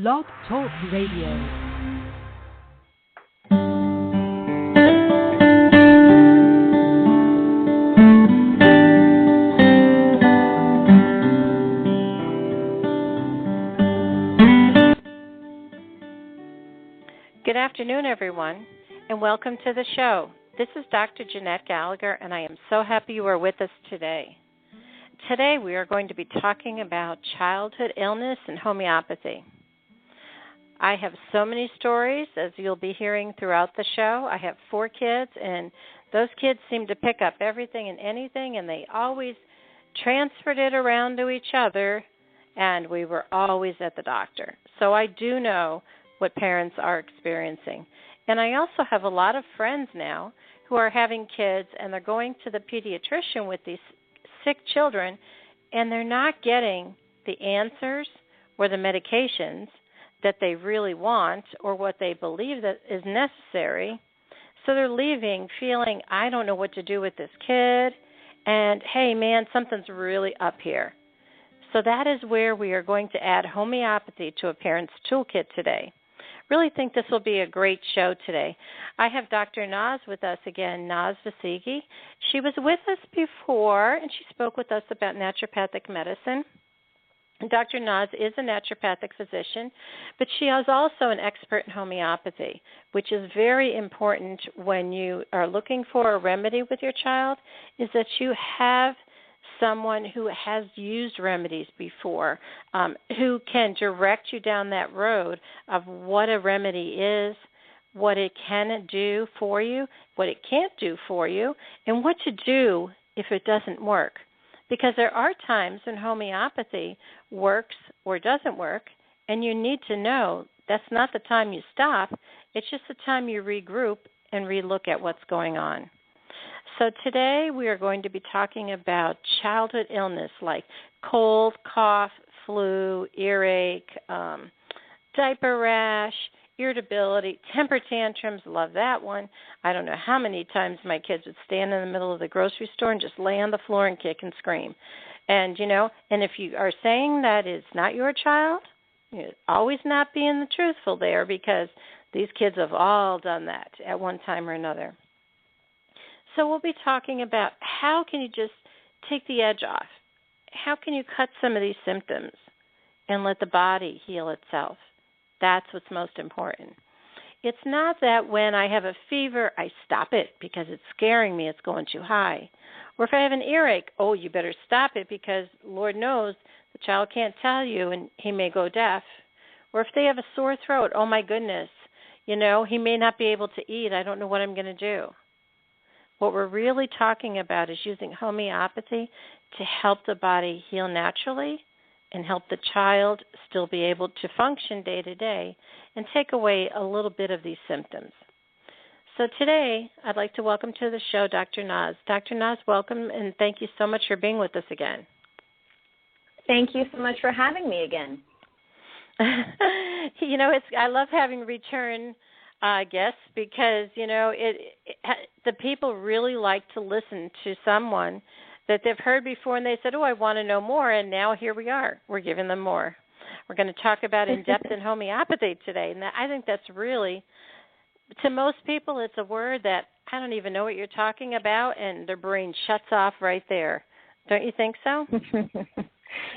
Blog Talk Radio. Good afternoon, everyone, and welcome to the show. This is Dr. Jeanette Gallagher, and I am so happy you are with us today. Today we are going to be talking about childhood illness and homeopathy. I have so many stories, as you'll be hearing throughout the show. I have 4 kids, and those kids seem to pick up everything and anything, and they always transferred it around to each other, and we were always at the doctor. So I do know what parents are experiencing. And I also have a lot of friends now who are having kids, and they're going to the pediatrician with these sick children, and they're not getting the answers or the medications that they really want or what they believe that is necessary. So they're leaving feeling, I don't know what to do with this kid, and hey, man, something's really up here. So that is where we are going to add homeopathy to a parent's toolkit today. Really think this will be a great show today. I have Dr. Naz with us again, Naz Vasigi. She was with us before, and she spoke with us about naturopathic medicine. Dr. Naz is a naturopathic physician, but she is also an expert in homeopathy, which is very important when you are looking for a remedy with your child, is that you have someone who has used remedies before, who can direct you down that road of what a remedy is, what it can do for you, what it can't do for you, and what to do if it doesn't work. Because there are times when homeopathy works or doesn't work, and you need to know that's not the time you stop. It's just the time you regroup and relook at what's going on. So today we are going to be talking about childhood illness like cold, cough, flu, earache, diaper rash, irritability, temper tantrums. Love that one. I don't know how many times my kids would stand in the middle of the grocery store and just lay on the floor and kick and scream. And, and if you are saying that it's not your child, you're always not being truthful there, because these kids have all done that at one time or another. So we'll be talking about how can you just take the edge off? How can you cut some of these symptoms and let the body heal itself? That's what's most important. It's not that when I have a fever, I stop it because it's scaring me, it's going too high. Or if I have an earache, oh, you better stop it because Lord knows the child can't tell you and he may go deaf. Or if they have a sore throat, oh my goodness, he may not be able to eat. I don't know what I'm going to do. What we're really talking about is using homeopathy to help the body heal naturally and help the child still be able to function day to day and take away a little bit of these symptoms. So today, I'd like to welcome to the show Dr. Naz. Dr. Naz, welcome, and thank you so much for being with us again. Thank you so much for having me again. I love having return guests because, the people really like to listen to someone that they've heard before, and they said, oh, I want to know more, and now here we are. We're giving them more. We're going to talk about in-depth in homeopathy today, and I think that's really, to most people, it's a word that I don't even know what you're talking about, and their brain shuts off right there. Don't you think so?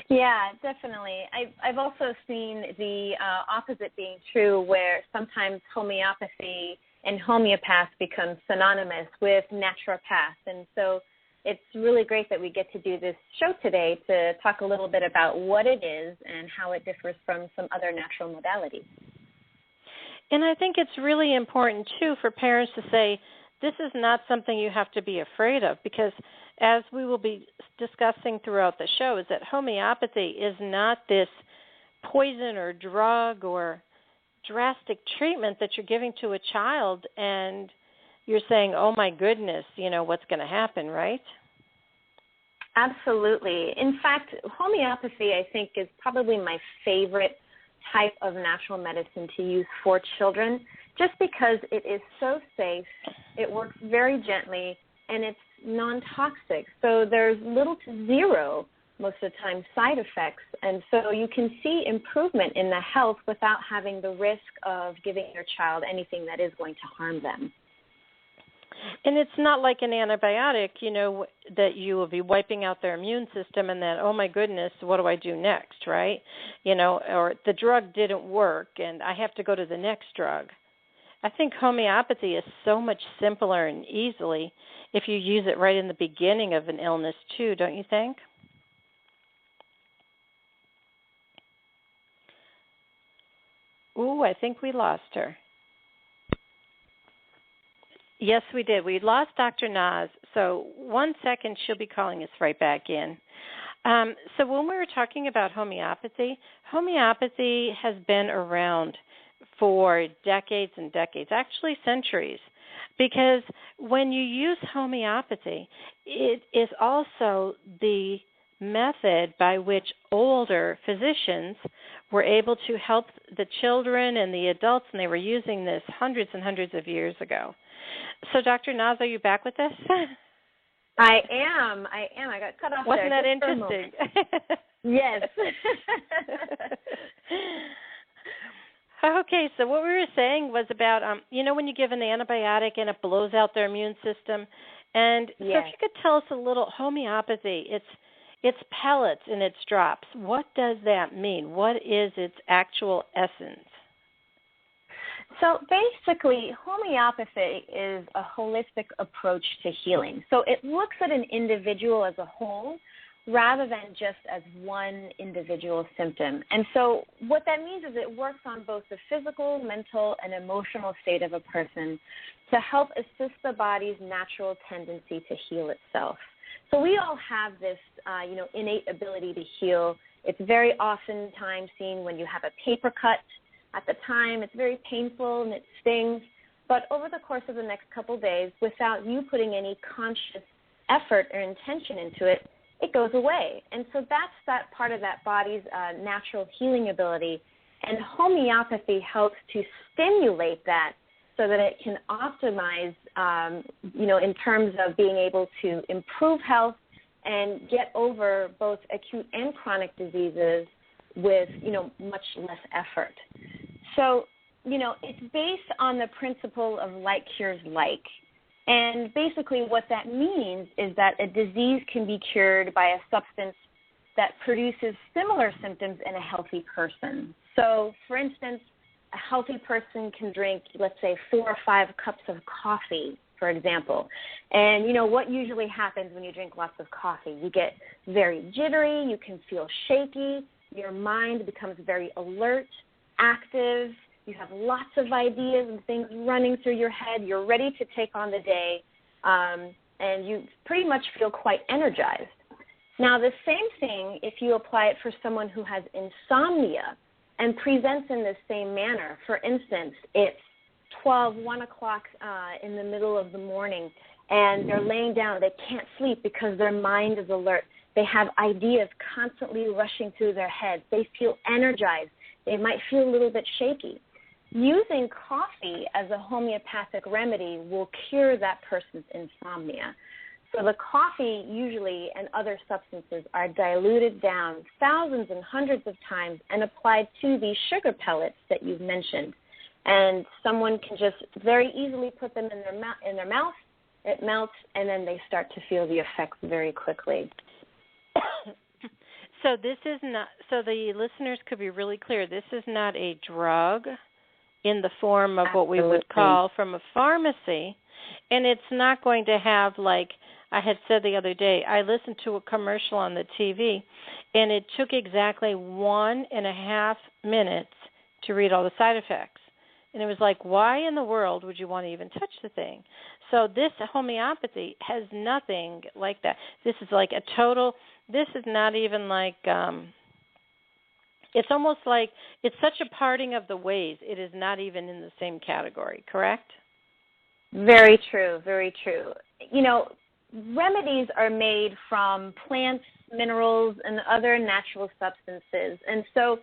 Yeah, definitely. I've also seen the opposite being true, where sometimes homeopathy and homeopath become synonymous with naturopath, and so it's really great that we get to do this show today to talk a little bit about what it is and how it differs from some other natural modalities. And I think it's really important, too, for parents to say, this is not something you have to be afraid of, because as we will be discussing throughout the show, is that homeopathy is not this poison or drug or drastic treatment that you're giving to a child and you're saying, oh, my goodness, what's going to happen, right? Absolutely. In fact, homeopathy, I think, is probably my favorite type of natural medicine to use for children, just because it is so safe, it works very gently, and it's non-toxic. So there's little to zero most of the time, side effects. And so you can see improvement in the health without having the risk of giving your child anything that is going to harm them. And it's not like an antibiotic, that you will be wiping out their immune system and then, oh, my goodness, what do I do next, right? Or the drug didn't work and I have to go to the next drug. I think homeopathy is so much simpler and easily if you use it right in the beginning of an illness too, don't you think? Ooh, I think we lost her. Yes, we did. We lost Dr. Naz. So 1 second, she'll be calling us right back in. So when we were talking about homeopathy has been around for decades and decades, actually centuries, because when you use homeopathy, it is also the method by which older physicians were able to help the children and the adults, and they were using this hundreds and hundreds of years ago. So, Dr. Naz, are you back with us? I am. I got cut off. Wasn't there that interesting? Yes. Okay, so what we were saying was about, when you give an antibiotic and it blows out their immune system. And so if you could tell us a little, homeopathy, it's pellets and it's drops. What does that mean? What is its actual essence? So basically, homeopathy is a holistic approach to healing. So it looks at an individual as a whole rather than just as one individual symptom. And so what that means is it works on both the physical, mental, and emotional state of a person to help assist the body's natural tendency to heal itself. So we all have this, innate ability to heal. It's very oftentimes seen when you have a paper cut. At the time, it's very painful and it stings. But over the course of the next couple of days, without you putting any conscious effort or intention into it, it goes away. And so that's that part of that body's natural healing ability. And homeopathy helps to stimulate that so that it can optimize, in terms of being able to improve health and get over both acute and chronic diseases with, much less effort. So, it's based on the principle of like cures like. And basically what that means is that a disease can be cured by a substance that produces similar symptoms in a healthy person. So, for instance, a healthy person can drink, let's say, 4 or 5 cups of coffee, for example. And, what usually happens when you drink lots of coffee? You get very jittery, you can feel shaky, your mind becomes very alert, active, you have lots of ideas and things running through your head, you're ready to take on the day, and you pretty much feel quite energized. Now, the same thing if you apply it for someone who has insomnia and presents in the same manner. For instance, it's 1 o'clock in the middle of the morning, and they're laying down, they can't sleep because their mind is alert. They have ideas constantly rushing through their heads. They feel energized. They might feel a little bit shaky. Using coffee as a homeopathic remedy will cure that person's insomnia. So the coffee usually and other substances are diluted down thousands and hundreds of times and applied to these sugar pellets that you've mentioned. And someone can just very easily put them in their mouth. It melts, and then they start to feel the effects very quickly. So this is not, so the listeners could be really clear, this is not a drug in the form of what we would call from a pharmacy, and it's not going to have, like I had said the other day, I listened to a commercial on the TV, and it took exactly 1.5 minutes to read all the side effects. And it was like, why in the world would you want to even touch the thing? So this homeopathy has nothing like that. This is like a total, this is not even like, it's almost like it's such a parting of the ways. It is not even in the same category, correct? Very true, very true. Remedies are made from plants, minerals, and other natural substances. And so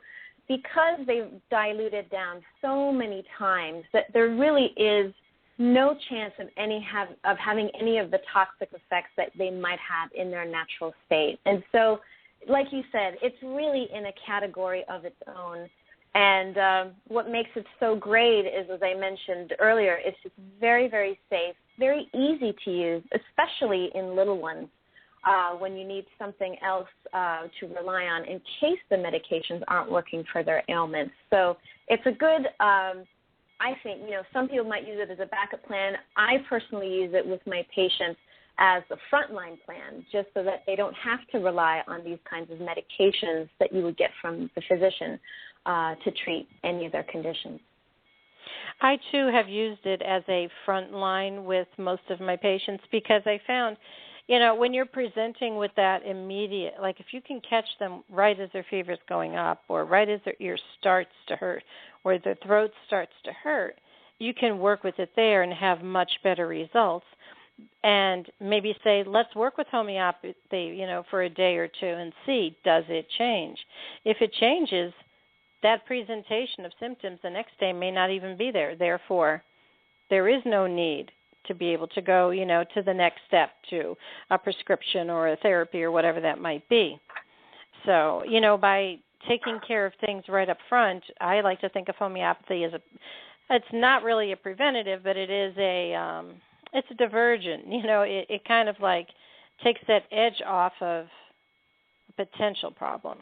because they've diluted down so many times that there really is no chance of having any of the toxic effects that they might have in their natural state. And so like you said, it's really in a category of its own. And what makes it so great is, as I mentioned earlier, it's just very, very safe, very easy to use, especially in little ones when you need something else to rely on in case the medications aren't working for their ailments. So it's a good, I think, some people might use it as a backup plan. I personally use it with my patients as a frontline plan, just so that they don't have to rely on these kinds of medications that you would get from the physician to treat any of their conditions. I, too, have used it as a front line with most of my patients because I found, when you're presenting with that immediate, like if you can catch them right as their fever's going up or right as their ear starts to hurt or their throat starts to hurt, you can work with it there and have much better results. And maybe say, let's work with homeopathy, for a day or two and see, does it change? If it changes, that presentation of symptoms the next day may not even be there. Therefore, there is no need to be able to go, to the next step, to a prescription or a therapy or whatever that might be. So, by taking care of things right up front, I like to think of homeopathy as it's not really a preventative, but it is it's a divergent. It kind of like takes that edge off of a potential problem.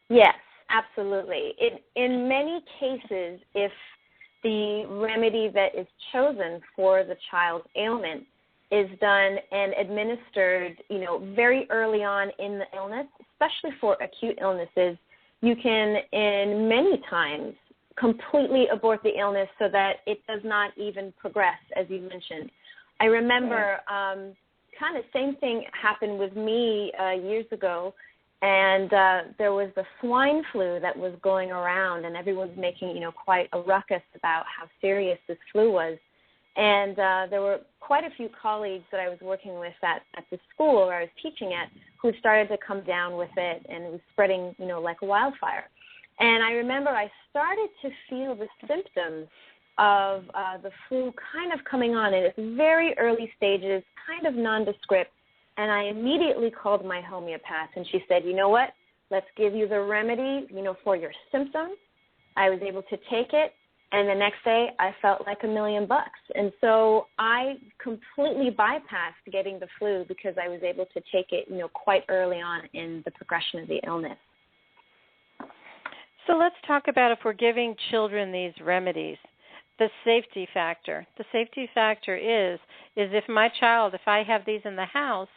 Yes, absolutely. In many cases, if the remedy that is chosen for the child's ailment is done and administered, very early on in the illness, especially for acute illnesses, you can, in many times, completely abort the illness so that it does not even progress, as you mentioned. I remember kind of same thing happened with me years ago, and there was the swine flu that was going around, and everyone was making, quite a ruckus about how serious this flu was. And there were quite a few colleagues that I was working with at the school where I was teaching at who started to come down with it, and it was spreading, like wildfire. And I remember I started to feel the symptoms of the flu kind of coming on in its very early stages, kind of nondescript. And I immediately called my homeopath, and she said, you know what, let's give you the remedy, for your symptoms. I was able to take it, and the next day I felt like $1 million. And so I completely bypassed getting the flu because I was able to take it, quite early on in the progression of the illness. So let's talk about, if we're giving children these remedies, the safety factor. The safety factor is if I have these in the house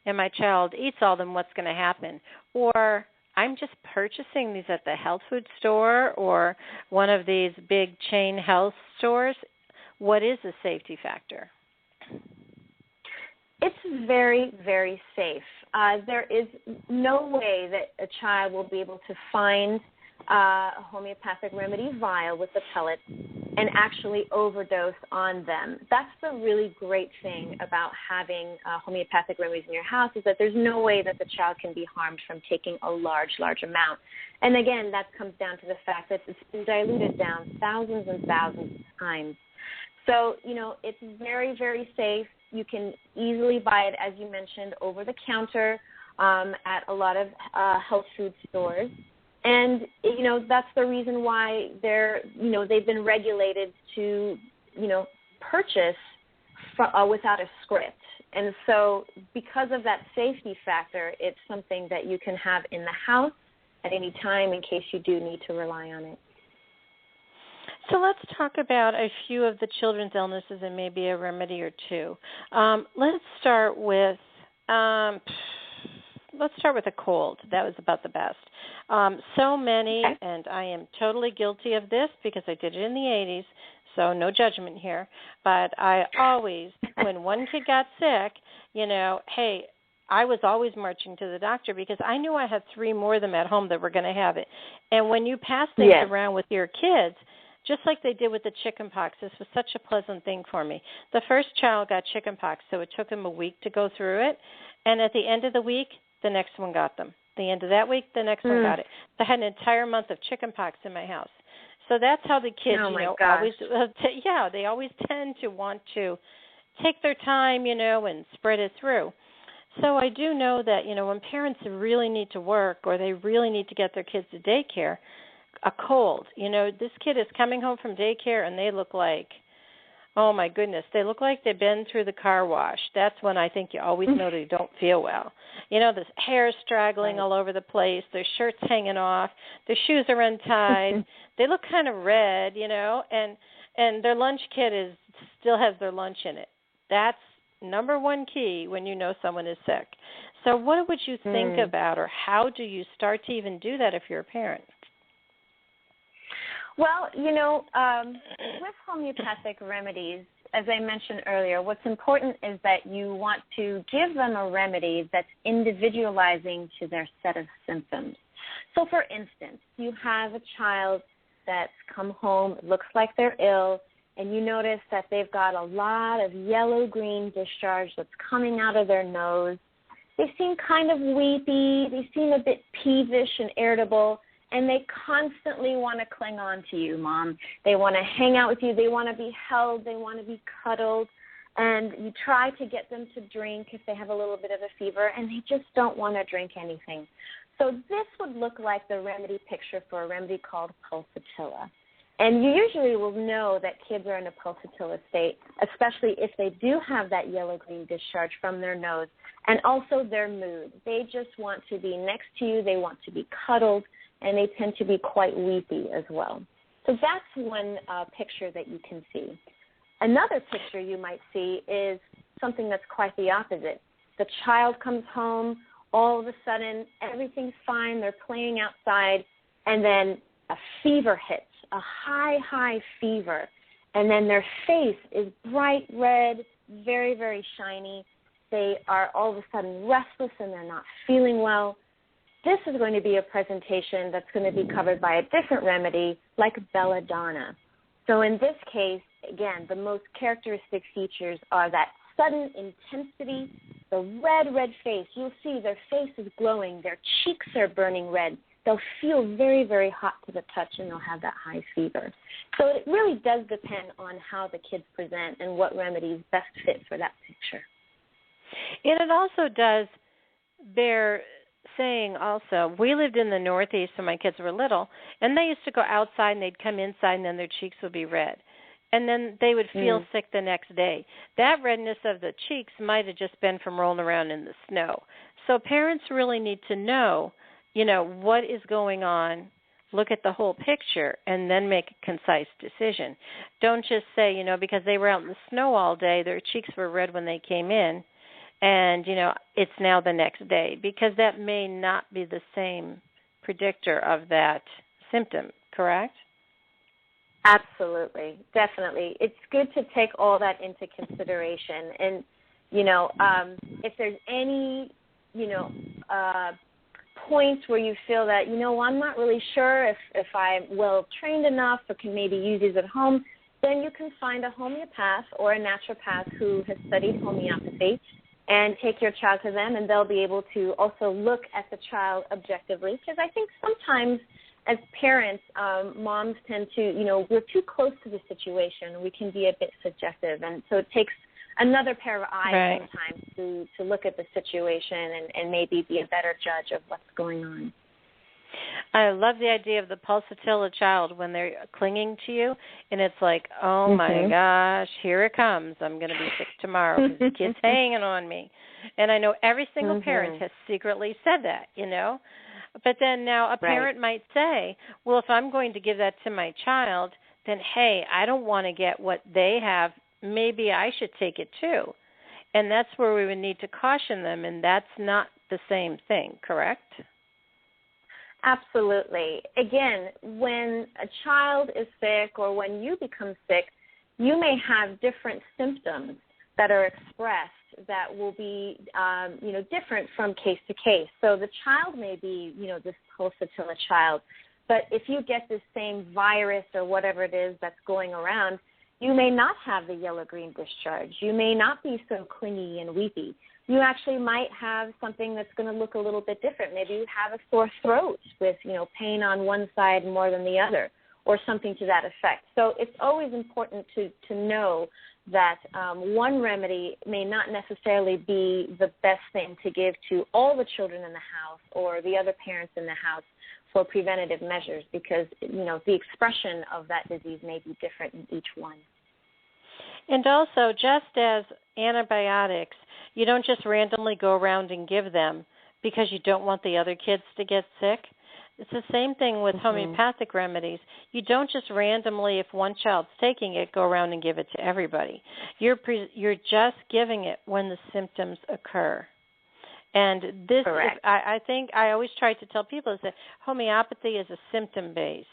and my child eats all of them, what's going to happen? Or I'm just purchasing these at the health food store or one of these big chain health stores. What is the safety factor? It's very, very safe. There is no way that a child will be able to find a homeopathic remedy vial with the pellets and actually overdose on them. That's the really great thing about having homeopathic remedies in your house, is that there's no way that the child can be harmed from taking a large amount. And again, that comes down to the fact that it's been diluted down thousands and thousands of times. So, it's very, very safe. You can easily buy it, as you mentioned, over the counter at a lot of health food stores. And, that's the reason why they've been regulated to, purchase without a script. And so because of that safety factor, it's something that you can have in the house at any time in case you do need to rely on it. So let's talk about a few of the children's illnesses and maybe a remedy or two. Let's start with a cold. That was about the best. So many, and I am totally guilty of this because I did it in the 80s, so no judgment here, but I always, when one kid got sick, hey, I was always marching to the doctor because I knew I had 3 more of them at home that were going to have it. And when you pass things around with your kids, just like they did with the chicken pox, this was such a pleasant thing for me. The first child got chicken pox, so it took him a week to go through it. And at the end of the week, the next one got them. The end of that week, the next one got it. I had an entire month of chicken pox in my house. So that's how the kids, always, they always tend to want to take their time, and spread it through. So I do know that, when parents really need to work or they really need to get their kids to daycare, a cold, this kid is coming home from daycare and they look like, oh my goodness, they look like they've been through the car wash. That's when I think you always know they don't feel well. The hair's straggling all over the place, their shirt's hanging off, their shoes are untied, they look kind of red, and their lunch kit still has their lunch in it. That's number one key when you know someone is sick. So what would you think about, or how do you start to even do that if you're a parent? Well, with homeopathic remedies, as I mentioned earlier, what's important is that you want to give them a remedy that's individualizing to their set of symptoms. So, for instance, you have a child that's come home, looks like they're ill, and you notice that they've got a lot of yellow-green discharge that's coming out of their nose. They seem kind of weepy. They seem a bit peevish and irritable, and they constantly want to cling on to you, Mom. They want to hang out with you. They want to be held. They want to be cuddled. And you try to get them to drink if they have a little bit of a fever, and they just don't want to drink anything. So this would look like the remedy picture for a remedy called pulsatilla. And you usually will know that kids are in a pulsatilla state, especially if they do have that yellow-green discharge from their nose, and also their mood. They just want to be next to you. They want to be cuddled, and they tend to be quite weepy as well. So that's one picture that you can see. Another picture you might see is something that's quite the opposite. The child comes home, all of a sudden everything's fine, they're playing outside, and then a fever hits, a high fever, and then their face is bright red, very, very shiny. They are all of a sudden restless and they're not feeling well. This is going to be a presentation that's going to be covered by a different remedy like belladonna. So in this case, again, the most characteristic features are that sudden intensity, the red face. You'll see their face is glowing. Their cheeks are burning red. They'll feel very, very hot to the touch, and they'll have that high fever. So it really does depend on how the kids present and what remedies best fit for that picture. And it also does bear saying also, we lived in the Northeast when my kids were little, and they used to go outside and they'd come inside and then their cheeks would be red. And then they would feel sick the next day. That redness of the cheeks might have just been from rolling around in the snow. So parents really need to know, what is going on, look at the whole picture, and then make a concise decision. Don't just say, because they were out in the snow all day, their cheeks were red when they came in, and, it's now the next day, because that may not be the same predictor of that symptom, correct? Absolutely, definitely. It's good to take all that into consideration. And, if there's any, points where you feel that, I'm not really sure if I'm well-trained enough or can maybe use these at home, then you can find a homeopath or a naturopath who has studied homeopathy and take your child to them, and they'll be able to also look at the child objectively. Because I think sometimes as parents, moms tend to, we're too close to the situation. We can be a bit subjective. And so it takes another pair of eyes sometimes to look at the situation and maybe be a better judge of what's going on. I love the idea of the pulsatilla child when they're clinging to you, and it's like, oh, my gosh, here it comes. I'm going to be sick tomorrow because the kid's hanging on me. And I know every single parent has secretly said that, But then now a parent might say, well, if I'm going to give that to my child, then, hey, I don't want to get what they have. Maybe I should take it too. And that's where we would need to caution them, and that's not the same thing, correct? Absolutely. Again, when a child is sick or when you become sick, you may have different symptoms that are expressed that will be, different from case to case. So the child may be, this pulsatilla child, but if you get this same virus or whatever it is that's going around, you may not have the yellow-green discharge. You may not be so clingy and weepy. You actually might have something that's going to look a little bit different. Maybe you have a sore throat with, pain on one side more than the other, or something to that effect. So it's always important to know that one remedy may not necessarily be the best thing to give to all the children in the house or the other parents in the house for preventative measures, because, the expression of that disease may be different in each one. And also, just as antibiotics, you don't just randomly go around and give them because you don't want the other kids to get sick. It's the same thing with homeopathic remedies. You don't just randomly, if one child's taking it, go around and give it to everybody. You're just giving it when the symptoms occur. And this Correct. is, I think I always try to tell people is that homeopathy is a symptom-based.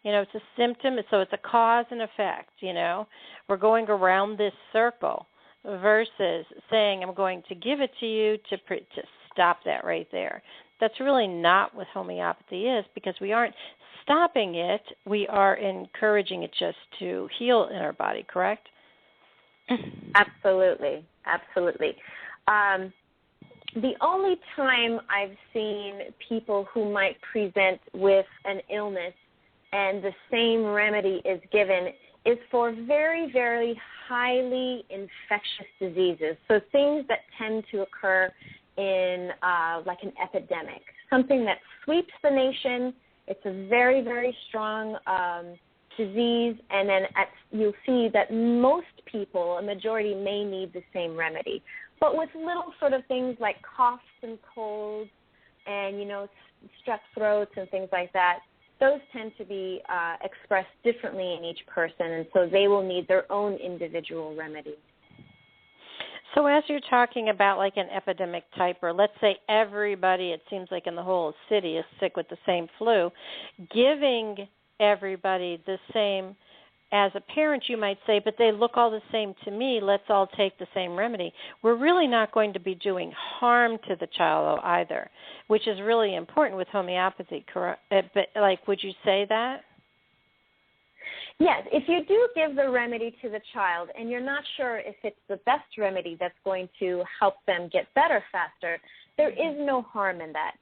It's a symptom, so it's a cause and effect, We're going around this circle versus saying I'm going to give it to you to stop that right there. That's really not what homeopathy is, because we aren't stopping it. We are encouraging it just to heal in our body, correct? Absolutely. The only time I've seen people who might present with an illness and the same remedy is given is for very, very highly infectious diseases. So things that tend to occur in like an epidemic, something that sweeps the nation. It's a very, very strong disease, and then you'll see that most people, a majority, may need the same remedy. But with little sort of things like coughs and colds and, strep throats and things like that, those tend to be expressed differently in each person, and so they will need their own individual remedy. So as you're talking about like an epidemic type, or let's say everybody, it seems like in the whole city, is sick with the same flu, giving everybody the same, as a parent you might say, but they look all the same to me, let's all take the same remedy. We're really not going to be doing harm to the child either, which is really important with homeopathy, correct? But would you say that? Yes, if you do give the remedy to the child and you're not sure if it's the best remedy that's going to help them get better faster, there is no harm in that.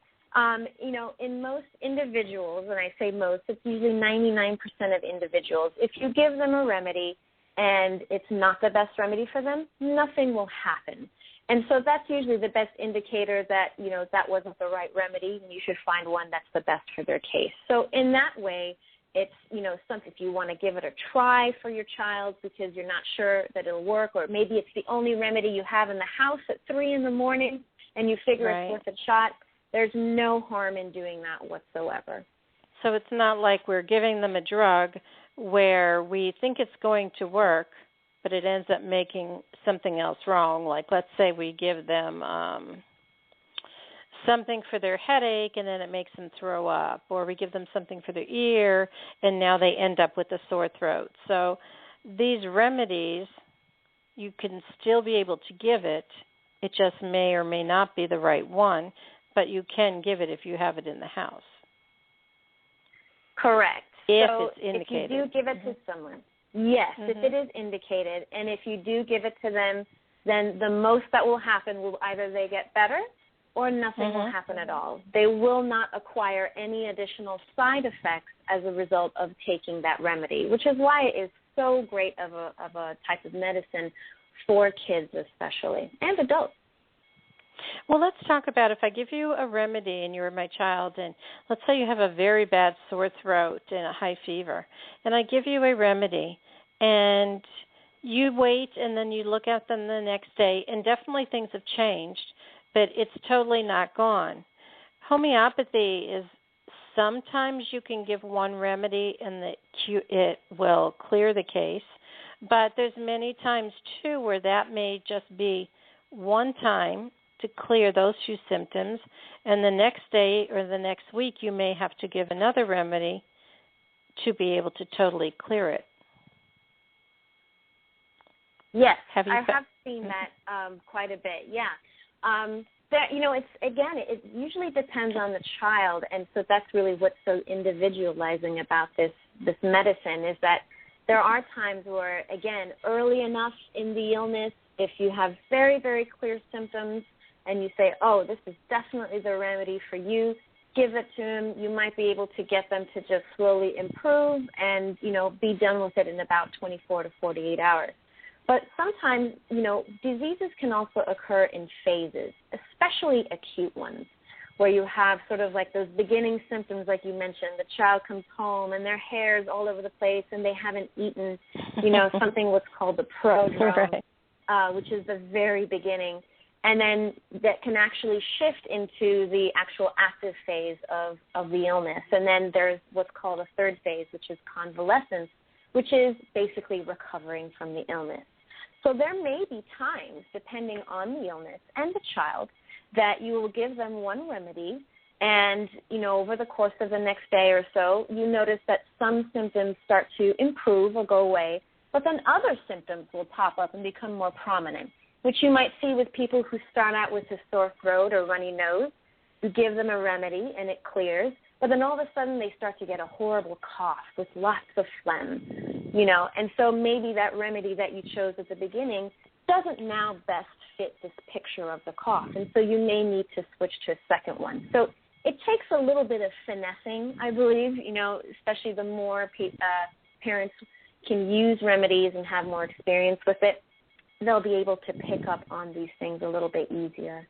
In most individuals, and I say most, it's usually 99% of individuals, if you give them a remedy and it's not the best remedy for them, nothing will happen. And so that's usually the best indicator that, that wasn't the right remedy, and you should find one that's the best for their case. So in that way, it's, something if you want to give it a try for your child because you're not sure that it'll work, or maybe it's the only remedy you have in the house at 3 in the morning and you figure it's worth a shot, there's no harm in doing that whatsoever. So it's not like we're giving them a drug where we think it's going to work, but it ends up making something else wrong. Like let's say we give them something for their headache and then it makes them throw up, or we give them something for their ear and now they end up with a sore throat. So these remedies, you can still be able to give it. It just may or may not be the right one, but you can give it if you have it in the house. Correct. If so it's indicated. If you do give it to someone, yes, if it is indicated, and if you do give it to them, then the most that will happen will either they get better or nothing will happen at all. They will not acquire any additional side effects as a result of taking that remedy, which is why it is so great of a type of medicine for kids especially, and adults. Well, let's talk about if I give you a remedy and you're my child, and let's say you have a very bad sore throat and a high fever, and I give you a remedy, and you wait, and then you look at them the next day, and definitely things have changed, but it's totally not gone. Homeopathy is sometimes you can give one remedy and it will clear the case, but there's many times, too, where that may just be one time to clear those few symptoms, and the next day or the next week you may have to give another remedy to be able to totally clear it. Yes, I have seen that quite a bit, it usually depends on the child, and so that's really what's so individualizing about this medicine is that there are times where, again, early enough in the illness, if you have very, very clear symptoms, and you say, oh, this is definitely the remedy for you, give it to them. You might be able to get them to just slowly improve and, be done with it in about 24 to 48 hours. But sometimes, diseases can also occur in phases, especially acute ones, where you have sort of like those beginning symptoms, like you mentioned. The child comes home and their hair's all over the place and they haven't eaten, something what's called the prodrome, right. Which is the very beginning. And then that can actually shift into the actual active phase of the illness. And then there's what's called a third phase, which is convalescence, which is basically recovering from the illness. So there may be times, depending on the illness and the child, that you will give them one remedy, and, over the course of the next day or so, you notice that some symptoms start to improve or go away, but then other symptoms will pop up and become more prominent, which you might see with people who start out with a sore throat or runny nose. You give them a remedy and it clears, but then all of a sudden they start to get a horrible cough with lots of phlegm, and so maybe that remedy that you chose at the beginning doesn't now best fit this picture of the cough, and so you may need to switch to a second one. So it takes a little bit of finessing, I believe, especially the more parents can use remedies and have more experience with it, they'll be able to pick up on these things a little bit easier.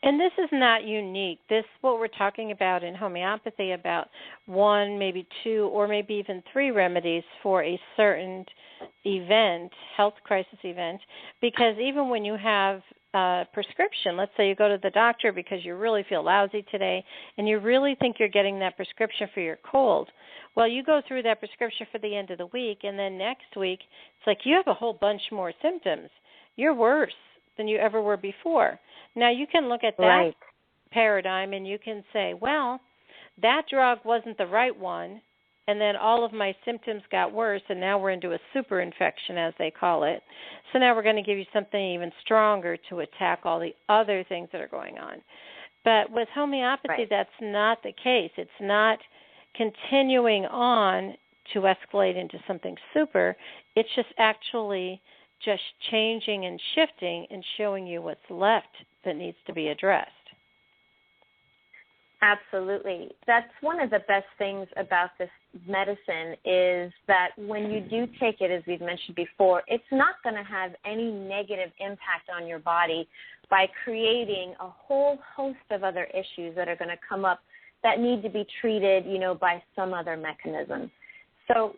And this is not unique. This, what we're talking about in homeopathy, about one, maybe two, or maybe even three remedies for a certain event, health crisis event, because even when you have a prescription, let's say you go to the doctor because you really feel lousy today and you really think you're getting that prescription for your cold, well, you go through that prescription for the end of the week, and then next week it's like you have a whole bunch more symptoms. You're worse than you ever were before. Now, you can look at that right. paradigm and you can say, well, that drug wasn't the right one, and then all of my symptoms got worse, and now we're into a super infection, as they call it. So now we're going to give you something even stronger to attack all the other things that are going on. But with homeopathy, right. that's not the case. It's not continuing on to escalate into something super. It's just actually just changing and shifting and showing you what's left that needs to be addressed. Absolutely. That's one of the best things about this medicine is that when you do take it, as we've mentioned before, it's not going to have any negative impact on your body by creating a whole host of other issues that are going to come up that need to be treated, by some other mechanism. So,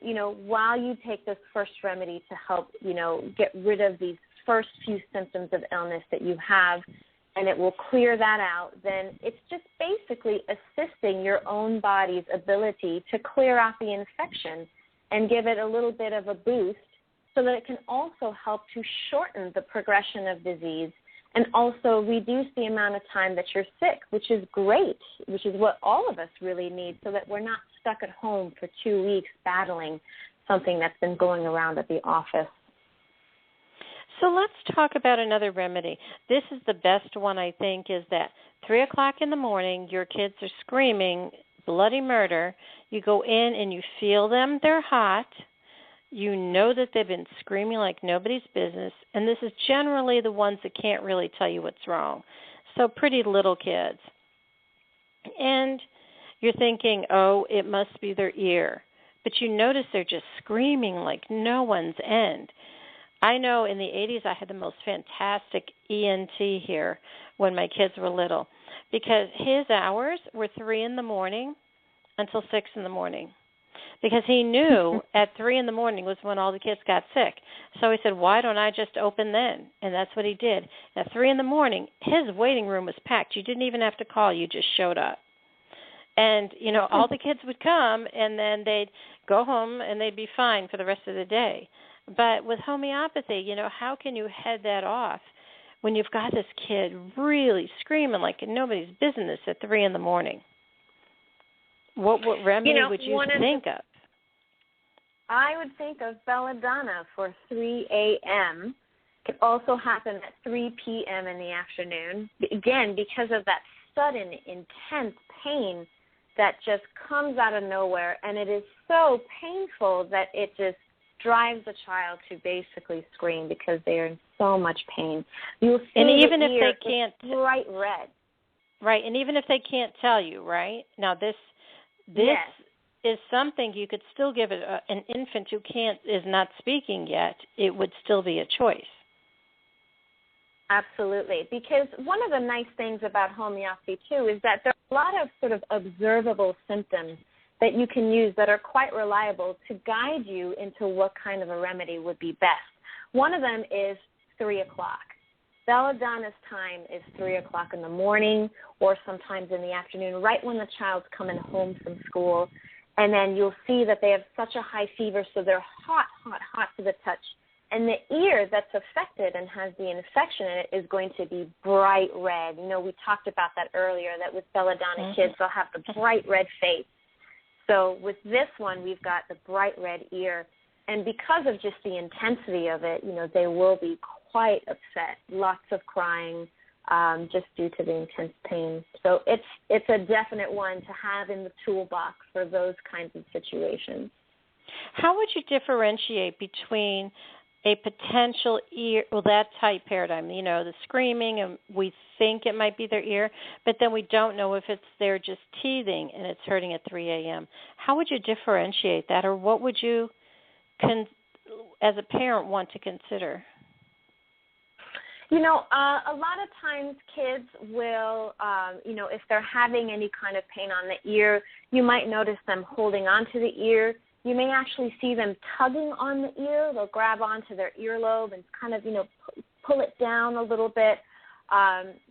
while you take this first remedy to help, get rid of these first few symptoms of illness that you have, and it will clear that out, then it's just basically assisting your own body's ability to clear out the infection and give it a little bit of a boost so that it can also help to shorten the progression of disease and also reduce the amount of time that you're sick, which is great, which is what all of us really need, so that we're not stuck at home for 2 weeks battling something that's been going around at the office. So let's talk about another remedy. This is the best one, I think, is that 3 o'clock in the morning, your kids are screaming bloody murder. You go in and you feel them. They're hot. You know that they've been screaming like nobody's business, and this is generally the ones that can't really tell you what's wrong. So pretty little kids. And you're thinking, oh, it must be their ear. But you notice they're just screaming like no one's end. I know in the 80s I had the most fantastic ENT here when my kids were little because his hours were 3 in the morning until 6 in the morning. Because he knew at 3 in the morning was when all the kids got sick. So he said, why don't I just open then? And that's what he did. At 3 in the morning, his waiting room was packed. You didn't even have to call. You just showed up. And, all the kids would come, and then they'd go home, and they'd be fine for the rest of the day. But with homeopathy, how can you head that off when you've got this kid really screaming like nobody's business at 3 in the morning? What remedy would you think of? I would think of belladonna for 3 a.m. It could also happen at 3 p.m. in the afternoon. Again, because of that sudden, intense pain that just comes out of nowhere, and it is so painful that it just drives the child to basically scream because they are in so much pain. You'll see and even if ear, they can't, bright red. Right, and even if they can't tell you, right? Now this yes. is something you could still give it an infant who is not speaking yet. It would still be a choice. Absolutely, because one of the nice things about homeopathy, too, is that there are a lot of sort of observable symptoms that you can use that are quite reliable to guide you into what kind of a remedy would be best. One of them is 3 o'clock. Belladonna's time is 3 o'clock in the morning or sometimes in the afternoon, right when the child's coming home from school. And then you'll see that they have such a high fever, so they're hot, hot, hot to the touch. And the ear that's affected and has the infection in it is going to be bright red. You know, we talked about that earlier, that with belladonna kids, they'll have the bright red face. So with this one, we've got the bright red ear. And because of just the intensity of it, you know, they will be quite upset, lots of crying, just due to the intense pain. So it's a definite one to have in the toolbox for those kinds of situations. How would you differentiate between a potential ear, well, that type paradigm, you know, the screaming, and we think it might be their ear, but then we don't know if it's they're just teething and it's hurting at 3 a.m. How would you differentiate that, or what would you, as a parent, want to consider? You know, a lot of times kids will, you know, if they're having any kind of pain on the ear, you might notice them holding onto the ear. You may actually see them tugging on the ear. They'll grab onto their earlobe and kind of, you know, pull it down a little bit.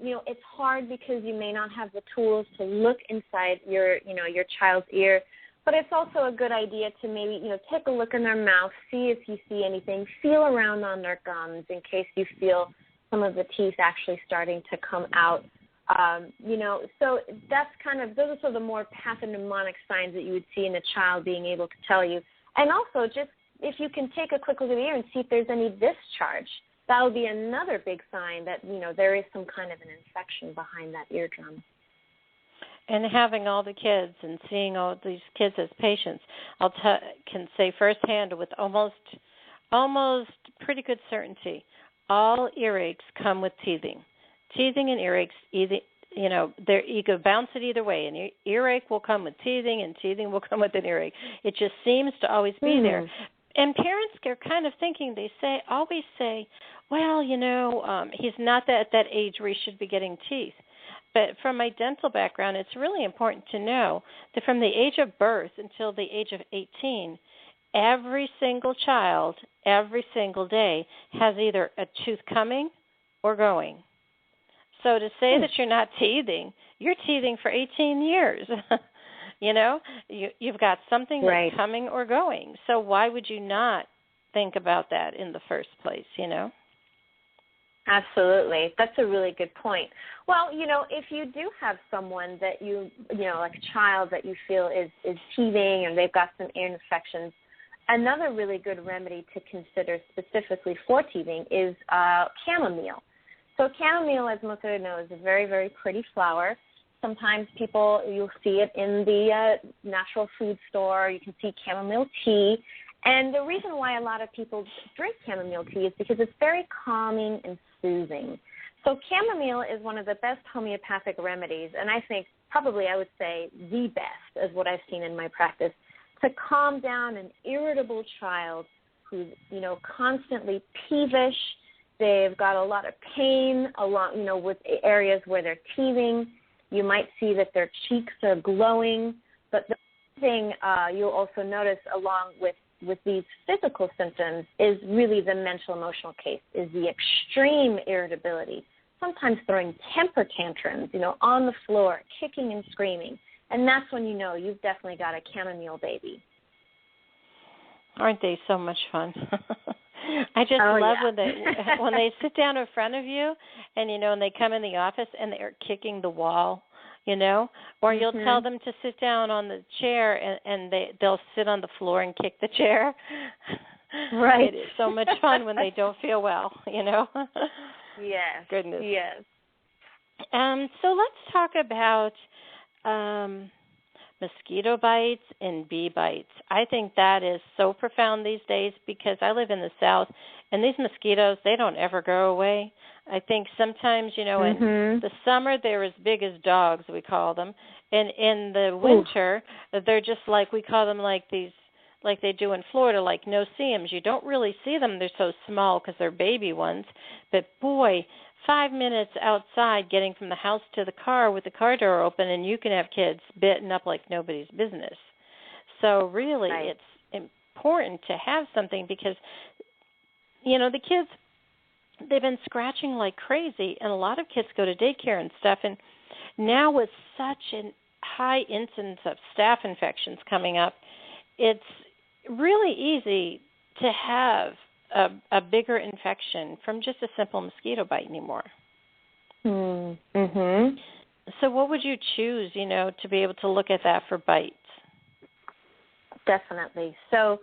You know, it's hard because you may not have the tools to look inside your, you know, your child's ear. But it's also a good idea to maybe, you know, take a look in their mouth, see if you see anything, feel around on their gums in case you feel some of the teeth actually starting to come out. You know, so that's kind of, those are sort of the more pathognomonic signs that you would see in a child being able to tell you. And also just if you can take a quick look at the ear and see if there's any discharge, that'll be another big sign that, you know, there is some kind of an infection behind that eardrum. And having all the kids and seeing all these kids as patients, can say firsthand with almost pretty good certainty, all earaches come with teething. Teething and earaches, either, you know, you could bounce it either way. An earache will come with teething, and teething will come with an earache. It just seems to always be there. And parents are kind of thinking, always say, well, you know, he's not at that age where he should be getting teeth. But from my dental background, it's really important to know that from the age of birth until the age of 18, every single child, every single day, has either a tooth coming or going. So to say that you're not teething, you're teething for 18 years. You know, you've got something that's coming or going. So why would you not think about that in the first place, you know? Absolutely. That's a really good point. Well, you know, if you do have someone that you know, like a child that you feel is teething and they've got some ear infections, another really good remedy to consider specifically for teething is chamomile. So chamomile, as most of you know, is a very, very pretty flower. Sometimes you'll see it in the natural food store. You can see chamomile tea. And the reason why a lot of people drink chamomile tea is because it's very calming and soothing. So chamomile is one of the best homeopathic remedies, and I think probably I would say the best, is what I've seen in my practice, to calm down an irritable child who's, you know, constantly peevish. They've got a lot of pain along, you know, with areas where they're teething. You might see that their cheeks are glowing. But the thing you'll also notice along with these physical symptoms is really the mental emotional case, is the extreme irritability, sometimes throwing temper tantrums, you know, on the floor, kicking and screaming. And that's when you know you've definitely got a chamomile baby. Aren't they so much fun? I just love when they sit down in front of you and, you know, and they come in the office and they're kicking the wall, you know, or you'll tell them to sit down on the chair and they'll sit on the floor and kick the chair. Right. It is so much fun when they don't feel well, you know. Yes. Goodness. Yes. So let's talk about mosquito bites and bee bites. I think that is so profound these days because I live in the South, and these mosquitoes, they don't ever go away. I think sometimes, you know, in the summer they're as big as dogs, we call them, And in the winter, they're just like, we call them like these, like they do in Florida, like no-see-ums. You don't really see them. They're so small because they're baby ones. But, boy, 5 minutes outside getting from the house to the car with the car door open, and you can have kids bitten up like nobody's business. So really it's important to have something because, you know, the kids, they've been scratching like crazy, and a lot of kids go to daycare and stuff. And now with such a high incidence of staph infections coming up, it's really easy to have a bigger infection from just a simple mosquito bite anymore. Mm-hmm. So what would you choose, you know, to be able to look at that for bites? Definitely. So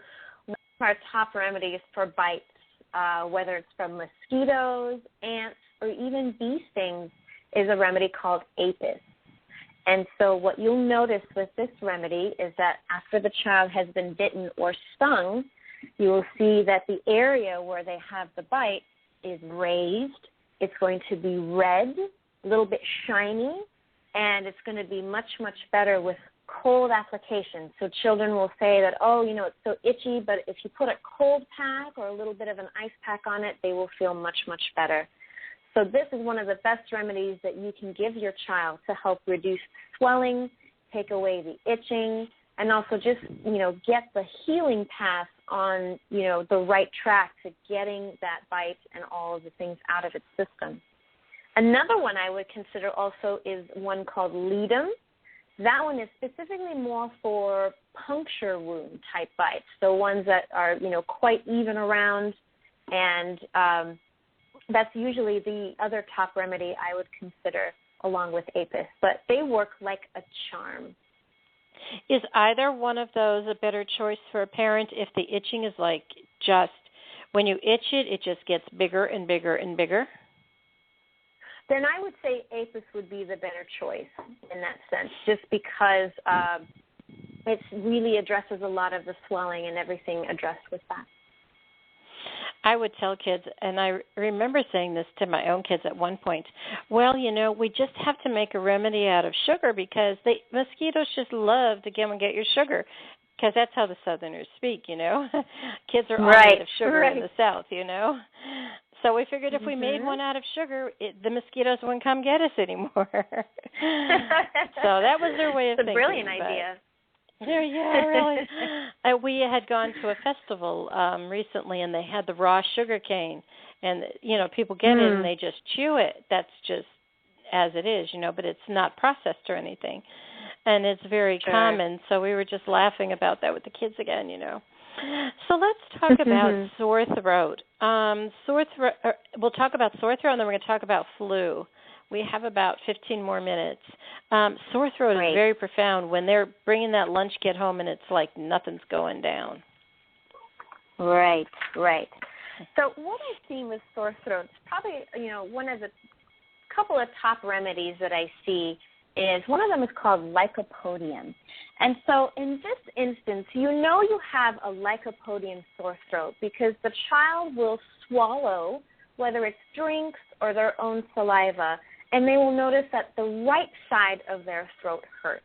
one of our top remedies for bites, whether it's from mosquitoes, ants, or even bee stings, is a remedy called Apis. And so what you'll notice with this remedy is that after the child has been bitten or stung, you will see that the area where they have the bite is raised. It's going to be red, a little bit shiny, and it's going to be much, much better with cold application. So children will say that, oh, you know, it's so itchy, but if you put a cold pack or a little bit of an ice pack on it, they will feel much, much better. So this is one of the best remedies that you can give your child to help reduce swelling, take away the itching, and also just, you know, get the healing path on, you know, the right track to getting that bite and all of the things out of its system. Another one I would consider also is one called Ledum. That one is specifically more for puncture wound type bites, so ones that are, you know, quite even around, and that's usually the other top remedy I would consider along with Apis, but they work like a charm. Is either one of those a better choice for a parent if the itching is like just, when you itch it, it just gets bigger and bigger and bigger? Then I would say Apis would be the better choice in that sense, just because it really addresses a lot of the swelling and everything addressed with that. I would tell kids, and I remember saying this to my own kids at one point, well, you know, we just have to make a remedy out of sugar because mosquitoes just love to come and get your sugar, because that's how the Southerners speak, you know. Kids are all made of sugar in the South, you know. So we figured if we made one out of sugar, the mosquitoes wouldn't come get us anymore. So that was their way of thinking. It's a brilliant idea. Yeah, really. We had gone to a festival recently, and they had the raw sugar cane, and you know, people get it and they just chew it. That's just as it is, you know, but it's not processed or anything, and it's very common. So we were just laughing about that with the kids again, you know. So let's talk about sore throat. We'll talk about sore throat, and then we're going to talk about flu. We have about 15 more minutes. Sore throat is very profound when they're bringing that lunch kit home and it's like nothing's going down. Right. So what I've seen with sore throats, probably, you know, one of the couple of top remedies that I see is, one of them is called lycopodium. And so in this instance, you know you have a lycopodium sore throat because the child will swallow, whether it's drinks or their own saliva, and they will notice that the right side of their throat hurts.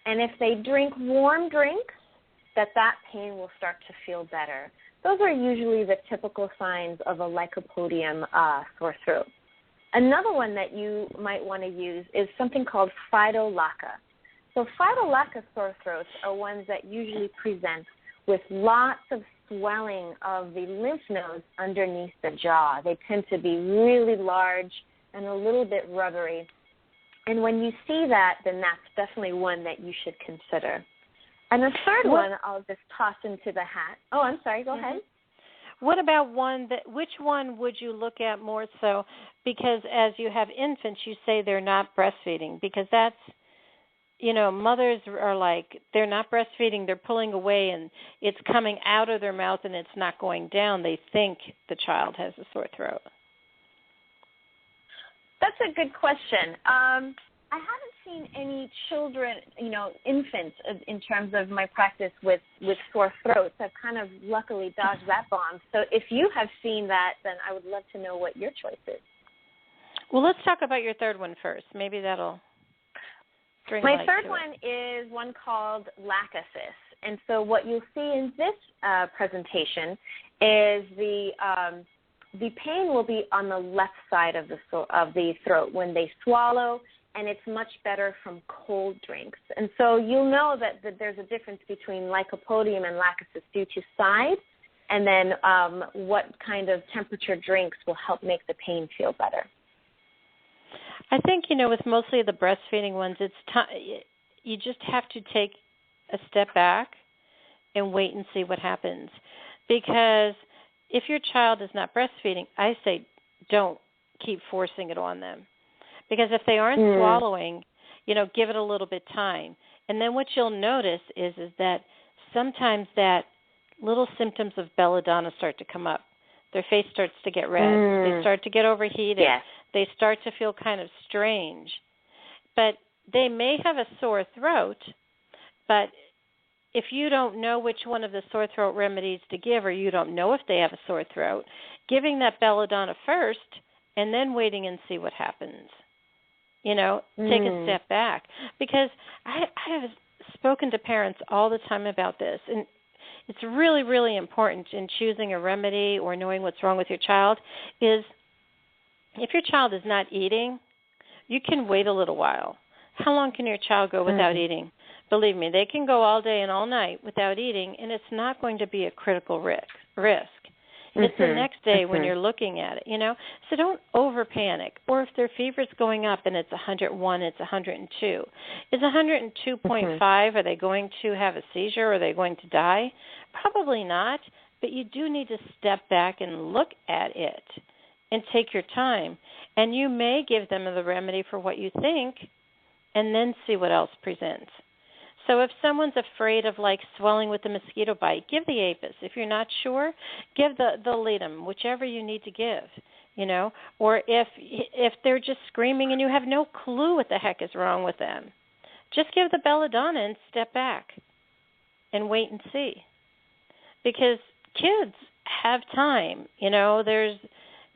And if they drink warm drinks, that pain will start to feel better. Those are usually the typical signs of a lycopodium sore throat. Another one that you might want to use is something called phytolacca. So phytolacca sore throats are ones that usually present with lots of swelling of the lymph nodes underneath the jaw. They tend to be really large and a little bit rubbery. And when you see that, then that's definitely one that you should consider. And the third one I'll just toss into the hat. Oh, I'm sorry. Go ahead. What about which one would you look at more so? Because as you have infants, you say they're not breastfeeding, because that's, you know, mothers are like, they're not breastfeeding, they're pulling away and it's coming out of their mouth and it's not going down. They think the child has a sore throat. That's a good question. I haven't seen any children, you know, infants in terms of my practice with sore throats. I've kind of luckily dodged that bomb. So if you have seen that, then I would love to know what your choice is. Well, let's talk about your third one first. Maybe that'll... My third one is one called lachesis. And so what you'll see in this presentation is the pain will be on the left side of the throat when they swallow, and it's much better from cold drinks. And so you'll know that there's a difference between lycopodium and lachesis due to size, and then what kind of temperature drinks will help make the pain feel better. I think, with mostly the breastfeeding ones, you just have to take a step back and wait and see what happens. Because if your child is not breastfeeding, I say don't keep forcing it on them. Because if they aren't swallowing, give it a little bit time. And then what you'll notice is that sometimes that little symptoms of belladonna start to come up. Their face starts to get red. They start to get overheated. Yes. They start to feel kind of strange. But they may have a sore throat, but if you don't know which one of the sore throat remedies to give, or you don't know if they have a sore throat, giving that belladonna first and then waiting and see what happens. Take a step back. Because I have spoken to parents all the time about this, and it's really, really important in choosing a remedy or knowing what's wrong with your child is if your child is not eating, you can wait a little while. How long can your child go without eating? Believe me, they can go all day and all night without eating, and it's not going to be a critical risk. It's the next day when you're looking at it, So don't over-panic. Or if their fever's going up and it's 101, it's 102. Is 102.5, are they going to have a seizure? Are they going to die? Probably not, but you do need to step back and look at it and take your time. And you may give them the remedy for what you think and then see what else presents. So if someone's afraid of swelling with the mosquito bite, give the Apis. If you're not sure, give the Leadum, whichever you need to give, Or if they're just screaming and you have no clue what the heck is wrong with them, just give the belladonna and step back and wait and see. Because kids have time,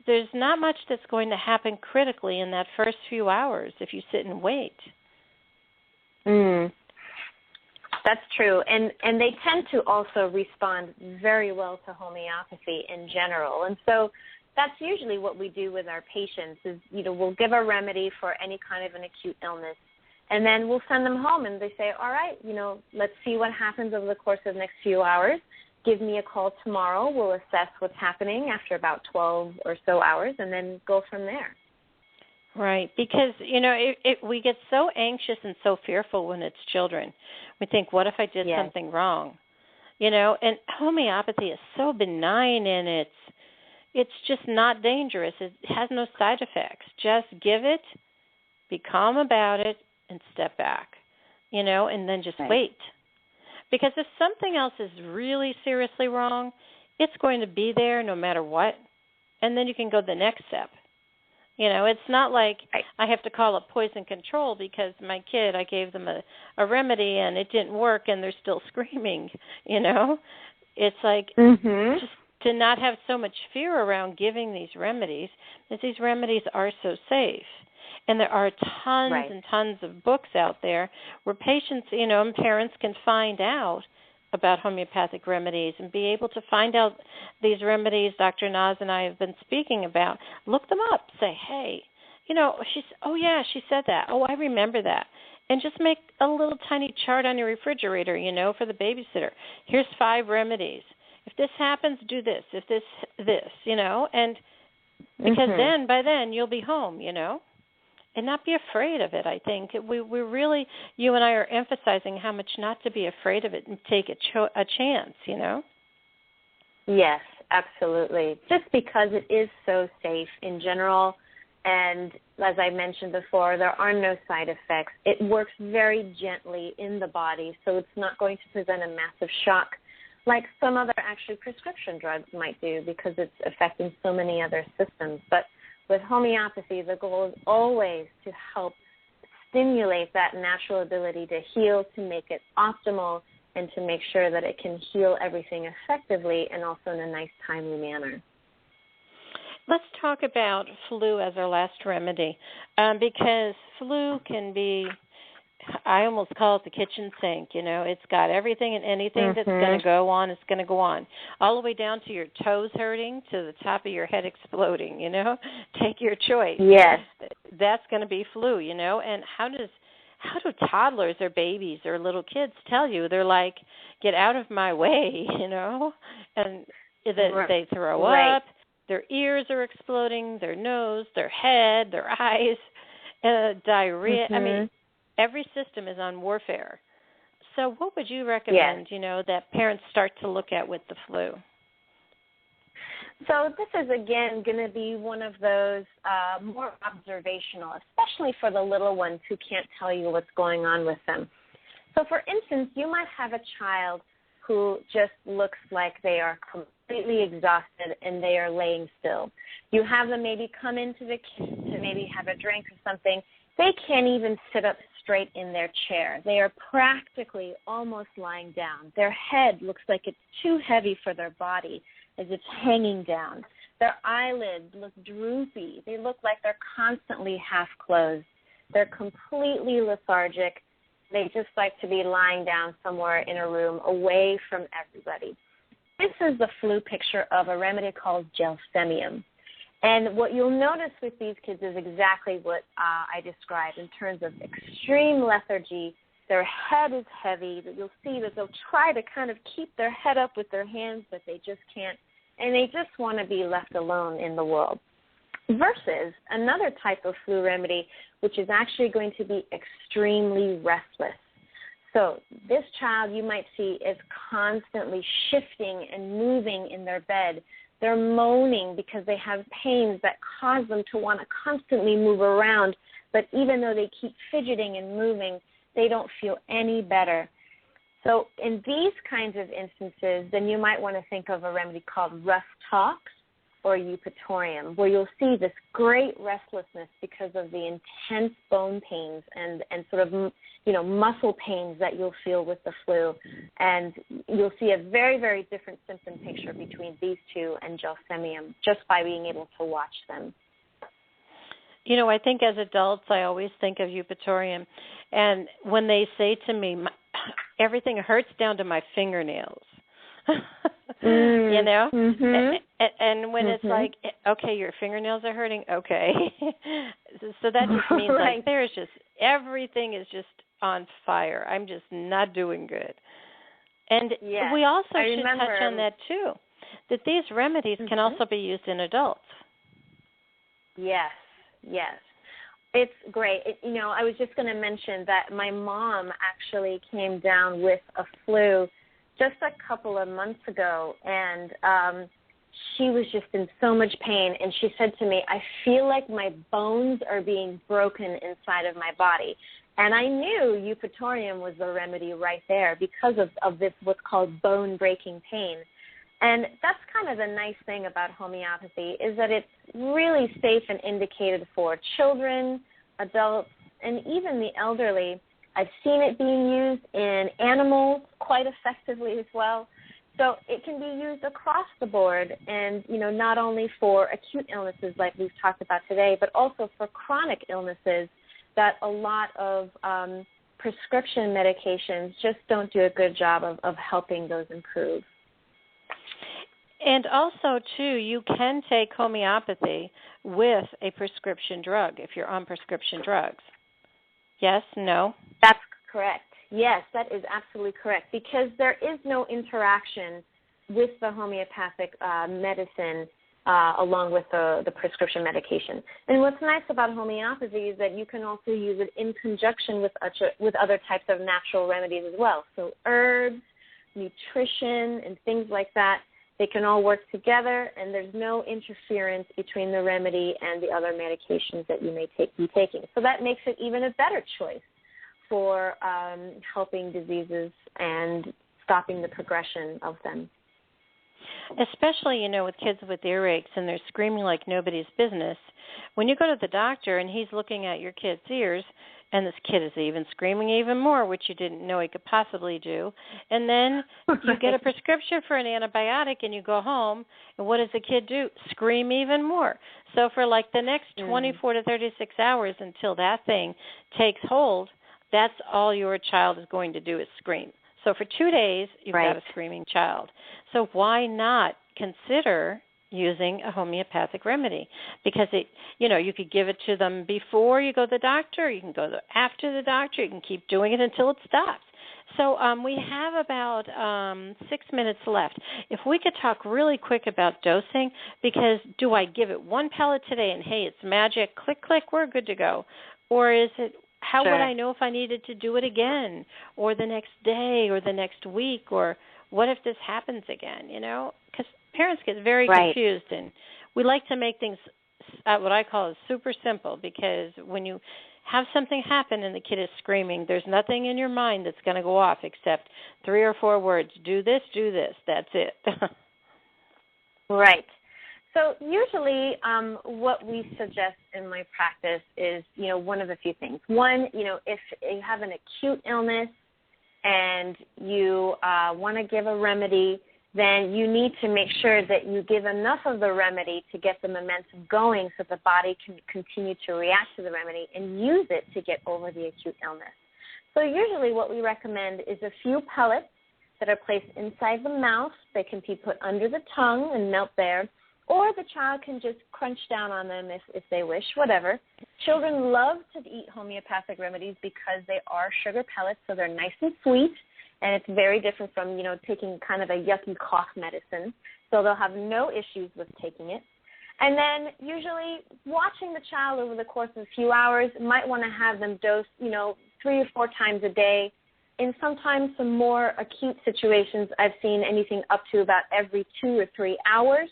There's not much that's going to happen critically in that first few hours if you sit and wait. That's true. And they tend to also respond very well to homeopathy in general. And so that's usually what we do with our patients is, we'll give a remedy for any kind of an acute illness, and then we'll send them home and they say, all right, let's see what happens over the course of the next few hours. Give me a call tomorrow. We'll assess what's happening after about 12 or so hours and then go from there. Right, because, we get so anxious and so fearful when it's children. We think, what if I did something wrong? And homeopathy is so benign and it's just not dangerous. It has no side effects. Just give it, be calm about it, and step back, and then just wait. Because if something else is really seriously wrong, it's going to be there no matter what, and then you can go the next step. It's not like I have to call up poison control because my kid, I gave them a remedy and it didn't work and they're still screaming, It's like just to not have so much fear around giving these remedies, because these remedies are so safe. And there are tons and tons of books out there where patients, and parents can find out about homeopathic remedies and be able to find out these remedies Dr. Naz and I have been speaking about. Look them up. Say, hey, she said that. Oh, I remember that. And just make a little tiny chart on your refrigerator, for the babysitter. Here's 5 remedies. If this happens, do this. If this, and because by then you'll be home, and not be afraid of it. I think we really, you and I are emphasizing how much not to be afraid of it and take a chance, Yes, absolutely. Just because it is so safe in general, and as I mentioned before, there are no side effects. It works very gently in the body, so it's not going to present a massive shock like some other actually prescription drugs might do because it's affecting so many other systems. But with homeopathy, the goal is always to help stimulate that natural ability to heal, to make it optimal, and to make sure that it can heal everything effectively and also in a nice, timely manner. Let's talk about flu as our last remedy, because flu can be I almost call it the kitchen sink, you know. It's got everything and anything that's going to go on, it's going to go on. All the way down to your toes hurting to the top of your head exploding, you know. Take your choice. Yes. That's going to be flu, you know. And how do toddlers or babies or little kids tell you? They're like, get out of my way, you know. And they throw up. Their ears are exploding, their nose, their head, their eyes, diarrhea. I mean, every system is on warfare. So what would you recommend, you know, that parents start to look at with the flu? So this is, again, going to be one of those more observational, especially for the little ones who can't tell you what's going on with them. So, for instance, you might have a child who just looks like they are completely exhausted and they are laying still. You have them maybe come into the kitchen to maybe have a drink or something. They can't even sit up straight in their chair. They are practically almost lying down. Their head looks like it's too heavy for their body as it's hanging down. Their eyelids look droopy. They look like they're constantly half closed. They're completely lethargic. They just like to be lying down somewhere in a room away from everybody. This is the flu picture of a remedy called gelsemium. And what you'll notice with these kids is exactly what I described in terms of extreme lethargy. Their head is heavy. You'll see that they'll try to kind of keep their head up with their hands, but they just can't. And they just want to be left alone in the world. Versus another type of flu remedy, which is actually going to be extremely restless. So this child you might see is constantly shifting and moving in their bed. They're moaning because they have pains that cause them to want to constantly move around. But even though they keep fidgeting and moving, they don't feel any better. So in these kinds of instances, then you might want to think of a remedy called Rough Tox or Eupatorium, where you'll see this great restlessness because of the intense bone pains and sort of, you know, muscle pains that you'll feel with the flu. And you'll see a very, very different symptom picture between these two and gelsemium just by being able to watch them. You know, I think as adults, I always think of Eupatorium. And when they say to me, everything hurts down to my fingernails, you know? And when it's like, okay, your fingernails are hurting, okay. So that just means like there's just, everything is just on fire. I'm just not doing good. And we also should touch on that too, that these remedies can also be used in adults. Yes. It's great. You know, I was just going to mention that my mom actually came down with a flu just a couple of months ago, and she was just in so much pain, and she said to me, I feel like my bones are being broken inside of my body. And I knew Eupatorium was the remedy right there because of this what's called bone-breaking pain. And that's kind of the nice thing about homeopathy is that it's really safe and indicated for children, adults, and even the elderly. I've seen it being used in animals quite effectively as well. So it can be used across the board and, you know, not only for acute illnesses like we've talked about today, but also for chronic illnesses that a lot of prescription medications just don't do a good job of helping those improve. And also, too, you can take homeopathy with a prescription drug if you're on prescription drugs. Yes? No? That's correct. Yes, that is absolutely correct because there is no interaction with the homeopathic medicine along with the prescription medication. And what's nice about homeopathy is that you can also use it in conjunction with other types of natural remedies as well. So herbs, nutrition, and things like that. They can all work together, and there's no interference between the remedy and the other medications that you may be taking. So that makes it even a better choice for helping diseases and stopping the progression of them. Especially, you know, with kids with earaches and they're screaming like nobody's business. When you go to the doctor and he's looking at your kid's ears, and this kid is even screaming even more, which you didn't know he could possibly do. And then you get a prescription for an antibiotic and you go home, and what does the kid do? Scream even more. So for like the next 24 to 36 hours until that thing takes hold, that's all your child is going to do is scream. So for 2 days, you've got a screaming child. So why not consider using a homeopathic remedy? Because you could give it to them before you go to the doctor, you can go after the doctor, you can keep doing it until it stops. So we have about 6 minutes left. If we could talk really quick about dosing, because do I give it 1 pellet today and, hey, it's magic, click, click, we're good to go? Or is it, how would I know if I needed to do it again, or the next day, or the next week, or what if this happens again, Because parents get very confused, and we like to make things what I call super simple, because when you have something happen and the kid is screaming, there's nothing in your mind that's going to go off except 3 or 4 words, do this, that's it. Right. So usually what we suggest in my practice is, one of a few things. One, if you have an acute illness and you want to give a remedy, then you need to make sure that you give enough of the remedy to get the momentum going so the body can continue to react to the remedy and use it to get over the acute illness. So usually what we recommend is a few pellets that are placed inside the mouth. They can be put under the tongue and melt there, or the child can just crunch down on them if they wish, whatever. Children love to eat homeopathic remedies because they are sugar pellets, so they're nice and sweet. And it's very different from, taking kind of a yucky cough medicine. So they'll have no issues with taking it. And then usually watching the child over the course of a few hours, might want to have them dose, 3 or 4 times a day. In sometimes some more acute situations, I've seen anything up to about every 2 or 3 hours,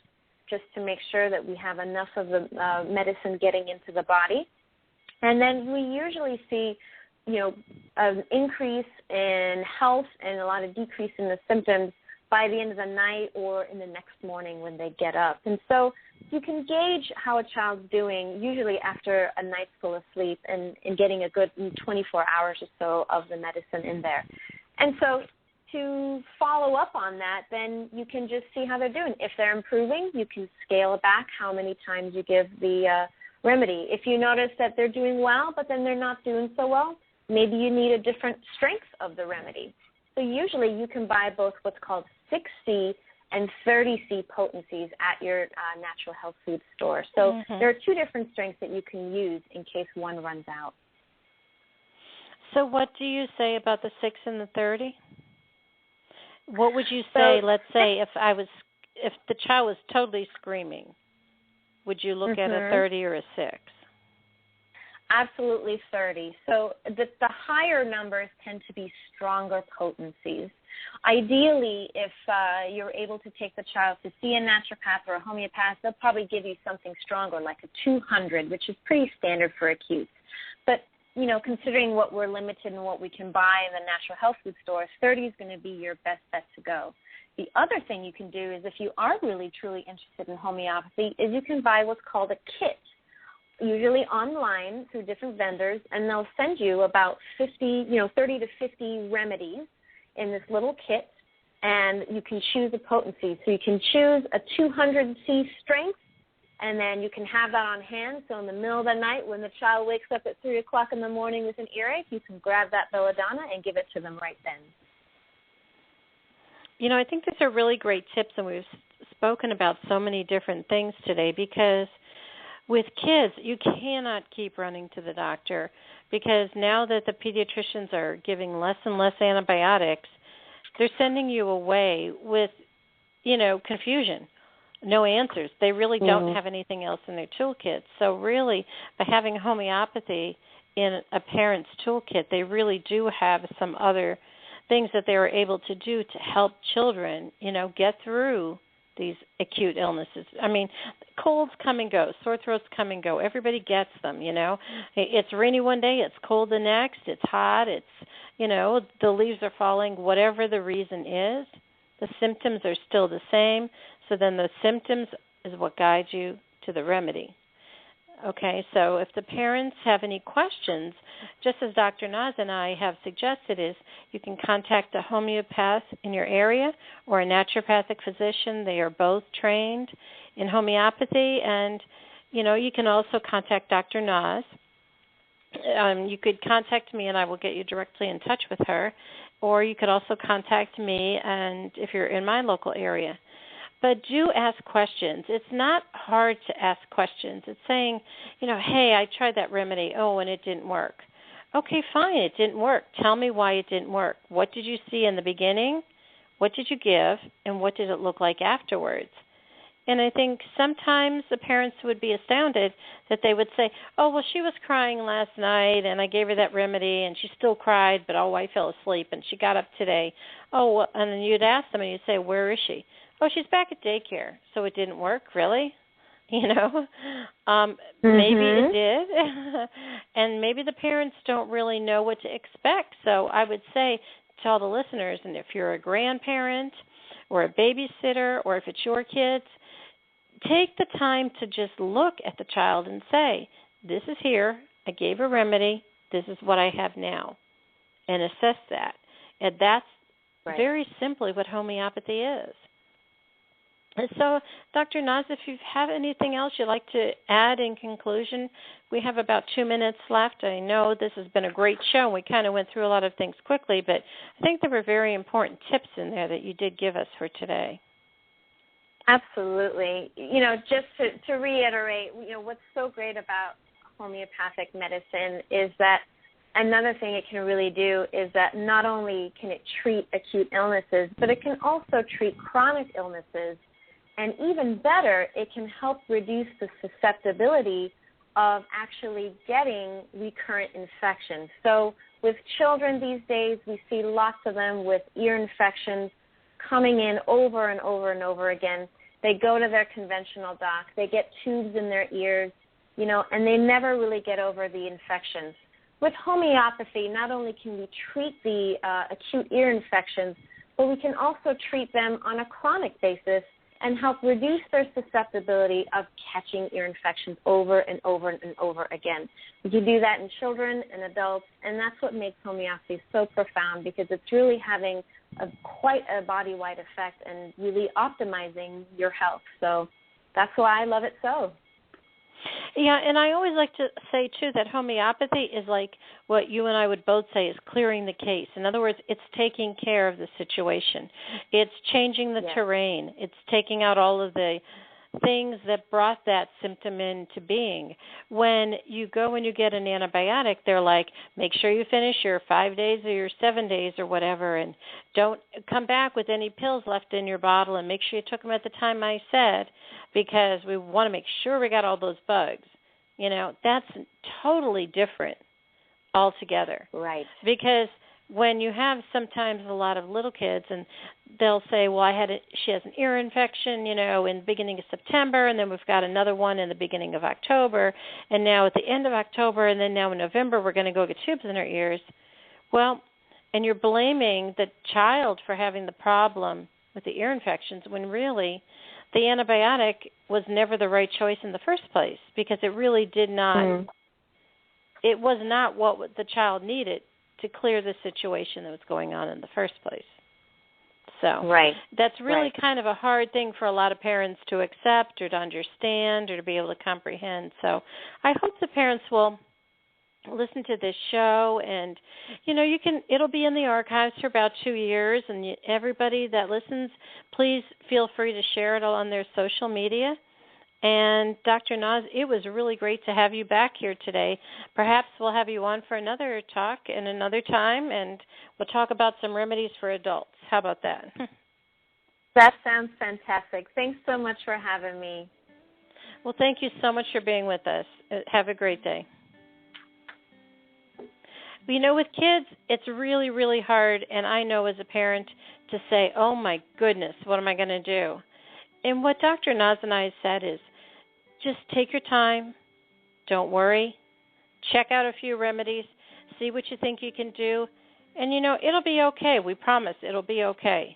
just to make sure that we have enough of the medicine getting into the body. And then we usually see an increase in health and a lot of decrease in the symptoms by the end of the night or in the next morning when they get up. And so you can gauge how a child's doing usually after a night's full of sleep and getting a good 24 hours or so of the medicine in there. And so to follow up on that, then you can just see how they're doing. If they're improving, you can scale back how many times you give the remedy. If you notice that they're doing well, but then they're not doing so well, maybe you need a different strength of the remedy. So usually you can buy both what's called 6C and 30C potencies at your natural health food store. So there are 2 different strengths that you can use in case one runs out. So what do you say about the 6 and the 30? What would you say, let's say, if the child was totally screaming, would you look at a 30 or a 6? Absolutely 30. So the higher numbers tend to be stronger potencies. Ideally, if you're able to take the child to see a naturopath or a homeopath, they'll probably give you something stronger, like a 200, which is pretty standard for acute. But, considering what we're limited in what we can buy in the natural health food stores, 30 is going to be your best bet to go. The other thing you can do is, if you are really, truly interested in homeopathy, is you can buy what's called a kit, usually online through different vendors, and they'll send you about 30 to 50 remedies in this little kit, and you can choose a potency. So you can choose a 200C strength, and then you can have that on hand. So in the middle of the night when the child wakes up at 3 o'clock in the morning with an earache, you can grab that belladonna and give it to them right then. I think these are really great tips, and we've spoken about so many different things today, because with kids, you cannot keep running to the doctor, because now that the pediatricians are giving less and less antibiotics, they're sending you away with, confusion, no answers. They really don't have anything else in their toolkit. So really, by having homeopathy in a parent's toolkit, they really do have some other things that they were able to do to help children, get through these acute illnesses. I mean, colds come and go, sore throats come and go. Everybody gets them, It's rainy one day, it's cold the next, it's hot, it's, the leaves are falling, whatever the reason is, the symptoms are still the same. So then the symptoms is what guides you to the remedy. Okay, so if the parents have any questions, just as Dr. Naz and I have suggested, is you can contact a homeopath in your area or a naturopathic physician. They are both trained in homeopathy, and, you can also contact Dr. Naz You could contact me, and I will get you directly in touch with her. Or you could also contact me, and if you're in my local area. But do ask questions. It's not hard to ask questions. It's saying, hey, I tried that remedy. Oh, and it didn't work. Okay, fine, it didn't work. Tell me why it didn't work. What did you see in the beginning? What did you give? And what did it look like afterwards? And I think sometimes the parents would be astounded that they would say, oh, well, she was crying last night, and I gave her that remedy, and she still cried, but oh, I fell asleep, and she got up today. Oh, well, and then you'd ask them, and you'd say, where is she? Oh, she's back at daycare. So it didn't work, really? Maybe it did. And maybe the parents don't really know what to expect. So I would say to all the listeners, and if you're a grandparent or a babysitter or if it's your kids, take the time to just look at the child and say, this is here, I gave a remedy, this is what I have now, and assess that. And that's very simply what homeopathy is. And so, Dr. Naz, if you have anything else you'd like to add in conclusion, we have about 2 minutes left. I know this has been a great show, and we kind of went through a lot of things quickly, but I think there were very important tips in there that you did give us for today. Absolutely. Just to reiterate, what's so great about homeopathic medicine is that another thing it can really do is that not only can it treat acute illnesses, but it can also treat chronic illnesses. And even better, it can help reduce the susceptibility of actually getting recurrent infections. So with children these days, we see lots of them with ear infections coming in over and over and over again. They go to their conventional doc. They get tubes in their ears, and they never really get over the infections. With homeopathy, not only can we treat the acute ear infections, but we can also treat them on a chronic basis and help reduce their susceptibility of catching ear infections over and over and over again. We can do that in children and adults, and that's what makes homeopathy so profound, because it's really having quite a body-wide effect and really optimizing your health. So that's why I love it so. Yeah, and I always like to say, too, that homeopathy is like what you and I would both say is clearing the case. In other words, it's taking care of the situation. It's changing the terrain. It's taking out all of the things that brought that symptom into being. When you go and you get an antibiotic, they're like, make sure you finish your 5 days or your 7 days or whatever, and don't come back with any pills left in your bottle, and make sure you took them at the time I said, because we want to make sure we got all those bugs. That's totally different altogether. Right. Because when you have sometimes a lot of little kids, and they'll say, well, she has an ear infection, in the beginning of September, and then we've got another one in the beginning of October, and now at the end of October, and then now in November, we're going to go get tubes in her ears. Well, and you're blaming the child for having the problem with the ear infections, when really the antibiotic was never the right choice in the first place, because it really did not, it was not what the child needed to clear the situation that was going on in the first place. So that's really kind of a hard thing for a lot of parents to accept or to understand or to be able to comprehend. So I hope the parents will listen to this show, and it'll be in the archives for about 2 years, and everybody that listens, please feel free to share it on their social media. And Dr. Naz, it was really great to have you back here today. Perhaps we'll have you on for another talk in another time, and we'll talk about some remedies for adults. How about that? That sounds fantastic. Thanks so much for having me. Well, thank you so much for being with us. Have a great day. With kids, it's really, really hard, and I know as a parent, to say, oh, my goodness, what am I going to do? And what Dr. Naz and I said is, just take your time, don't worry, check out a few remedies, see what you think you can do, and, it'll be okay. We promise it'll be okay.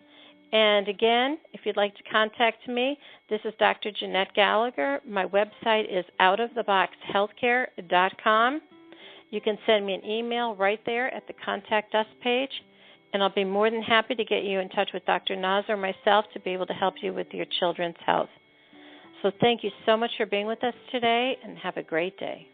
And, again, if you'd like to contact me, this is Dr. Jeanette Gallagher. My website is outoftheboxhealthcare.com. You can send me an email right there at the Contact Us page, and I'll be more than happy to get you in touch with Dr. Naz or myself to be able to help you with your children's health. So thank you so much for being with us today, and have a great day.